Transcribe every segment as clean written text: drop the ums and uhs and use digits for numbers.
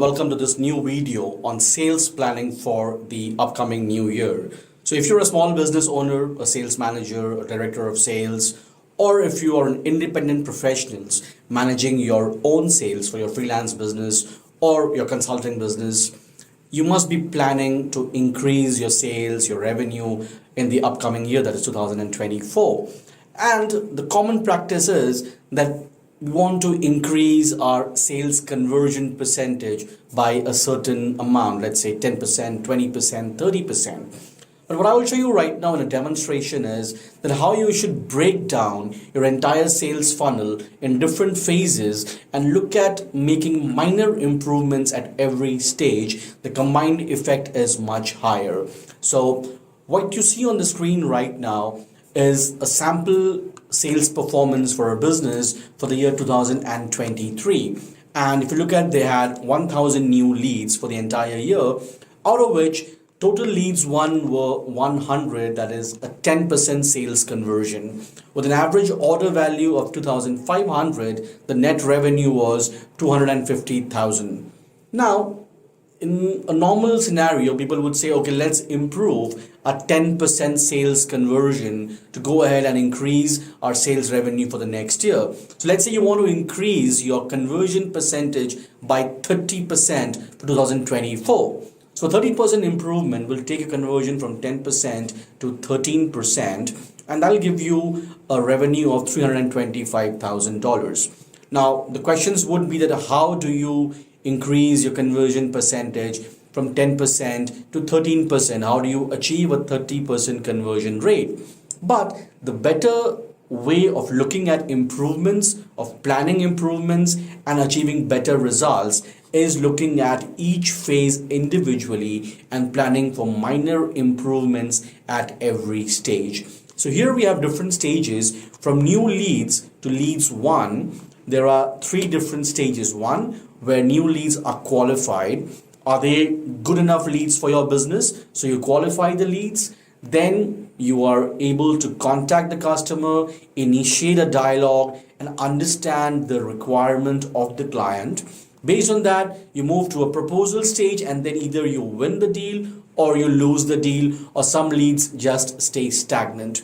welcome to this new video on sales planning for the upcoming new year. So if you're a small business owner, a sales manager, a director of sales, or if you are an independent professionals managing your own sales for your freelance business or your consulting business, you must be planning to increase your sales, your revenue in the upcoming year, that is 2024. And the common practice is that we want to increase our sales conversion percentage by a certain amount, let's say 10%, 20%, 30%. But what I will show you right now in a demonstration is that how you should break down your entire sales funnel in different phases and look at making minor improvements at every stage. The combined effect is much higher. So what you see on the screen right now is a sample sales performance for a business for the year 2023. And if you look at, they had 1,000 new leads for the entire year, out of which total leads won were 100, that is a 10% sales conversion. With an average order value of 2,500, the net revenue was 250,000. Now, in a normal scenario, people would say, okay, let's improve a 10% sales conversion to go ahead and increase our sales revenue for the next year. So let's say you want to increase your conversion percentage by 30% for 2024. So 30% improvement will take a conversion from 10% to 13%, and that'll give you a revenue of $325,000. Now, the questions would be that how do you increase your conversion percentage from 10% to 13%? How do you achieve a 30% conversion rate? But the better way of looking at improvements, of planning improvements and achieving better results is looking at each phase individually and planning for minor improvements at every stage. So here we have different stages from new leads to leads one. There are three different stages. One, where new leads are qualified. Are they good enough leads for your business? So you qualify the leads. Then you are able to contact the customer, initiate a dialogue, and understand the requirement of the client. Based on that, you move to a proposal stage, and then either you win the deal or you lose the deal, or some leads just stay stagnant.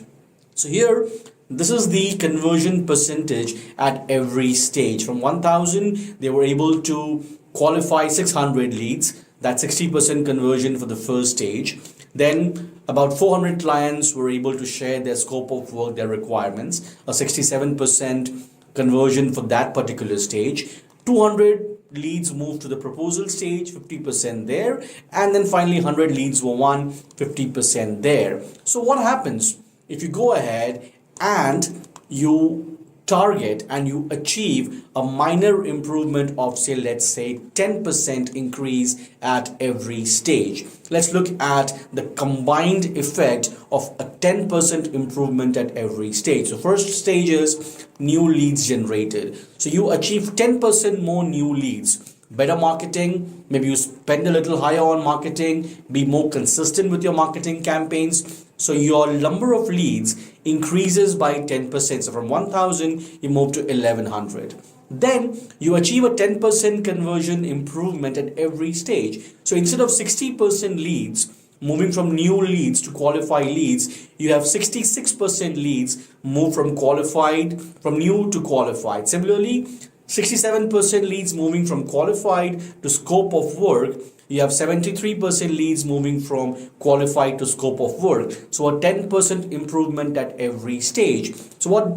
So here, this is the conversion percentage at every stage. From 1,000, they were able to qualify 600 leads. That's 60% conversion for the first stage. Then about 400 clients were able to share their scope of work, their requirements, a 67% conversion for that particular stage. 200 leads moved to the proposal stage, 50% there. And then finally 100 leads were won, 50% there. So what happens if you go ahead and you target and you achieve a minor improvement of, say, let's say 10% increase at every stage? Let's look at the combined effect of a 10% improvement at every stage. So first stage is new leads generated. So you achieve 10% more new leads. Better marketing, maybe you spend a little higher on marketing, be more consistent with your marketing campaigns. So your number of leads increases by 10%. So from 1,000, you move to 1,100. Then you achieve a 10% conversion improvement at every stage. So instead of 60% leads moving from new leads to qualified leads, you have 66% leads move from new to qualified. Similarly, 67% leads moving from qualified to scope of work. You have 73% leads moving from qualified to scope of work. So a 10% improvement at every stage. So what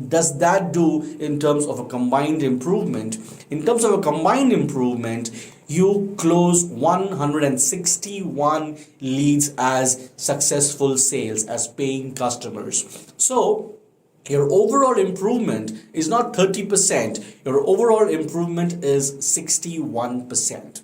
does that do in terms of a combined improvement? In terms of a combined improvement, you close 161 leads as successful sales, as paying customers. So your overall improvement is not 30%. Your overall improvement is 61%.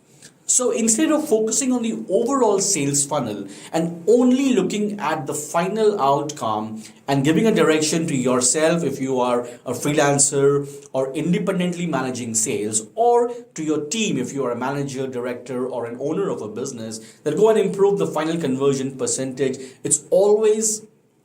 So instead of focusing on the overall sales funnel and only looking at the final outcome and giving a direction to yourself if you are a freelancer or independently managing sales, or to your team if you are a manager, director, or an owner of a business, that go and improve the final conversion percentage, it's always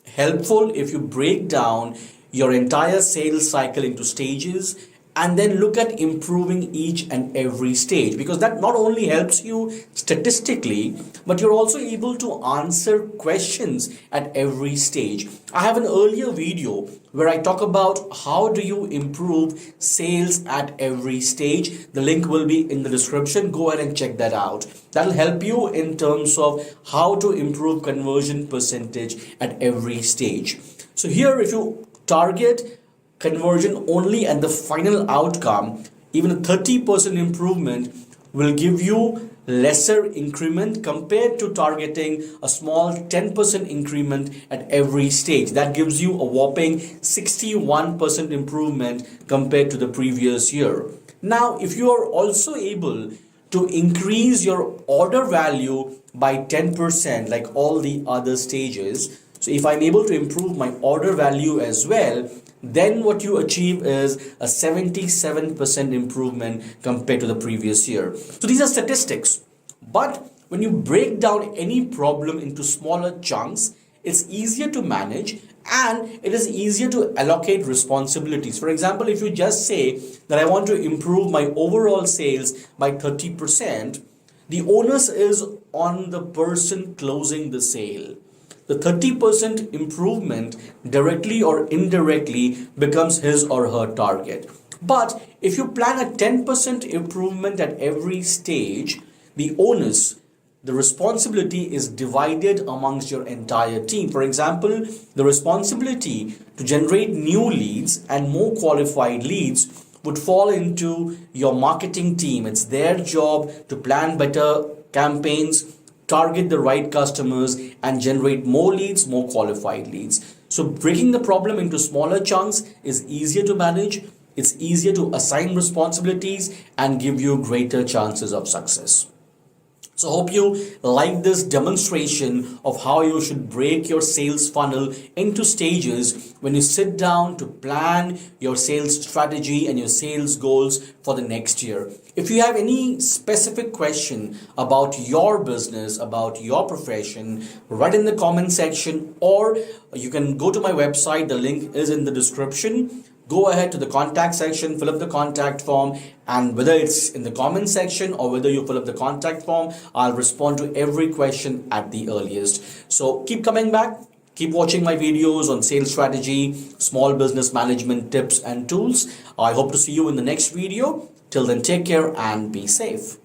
helpful if you break down your entire sales cycle into stages and then look at improving each and every stage, because that not only helps you statistically, but you're also able to answer questions at every stage. I have an earlier video where I talk about how do you improve sales at every stage. The link will be in the description. Go ahead and check that out. That'll help you in terms of how to improve conversion percentage at every stage. So here, if you target conversion only at the final outcome, even a 30% improvement will give you lesser increment compared to targeting a small 10% increment at every stage. That gives you a whopping 61% improvement compared to the previous year. Now, if you are also able to increase your order value by 10% like all the other stages, so if I'm able to improve my order value as well, then what you achieve is a 77% improvement compared to the previous year. So these are statistics. But when you break down any problem into smaller chunks, it's easier to manage and it is easier to allocate responsibilities. For example, if you just say that I want to improve my overall sales by 30%, the onus is on the person closing the sale. The 30% improvement directly or indirectly becomes his or her target. But if you plan a 10% improvement at every stage, the onus, the responsibility is divided amongst your entire team. For example, the responsibility to generate new leads and more qualified leads would fall into your marketing team. It's their job to plan better campaigns, target the right customers, and generate more leads, more qualified leads. So breaking the problem into smaller chunks is easier to manage. It's easier to assign responsibilities and give you greater chances of success. So hope you like this demonstration of how you should break your sales funnel into stages when you sit down to plan your sales strategy and your sales goals for the next year. If you have any specific question about your business, about your profession, write in the comment section, or you can go to my website. The link is in the description. Go ahead to the contact section, fill up the contact form, and whether it's in the comment section or whether you fill up the contact form, I'll respond to every question at the earliest. So keep coming back, keep watching my videos on sales strategy, small business management tips and tools. I hope to see you in the next video. Till then, take care and be safe.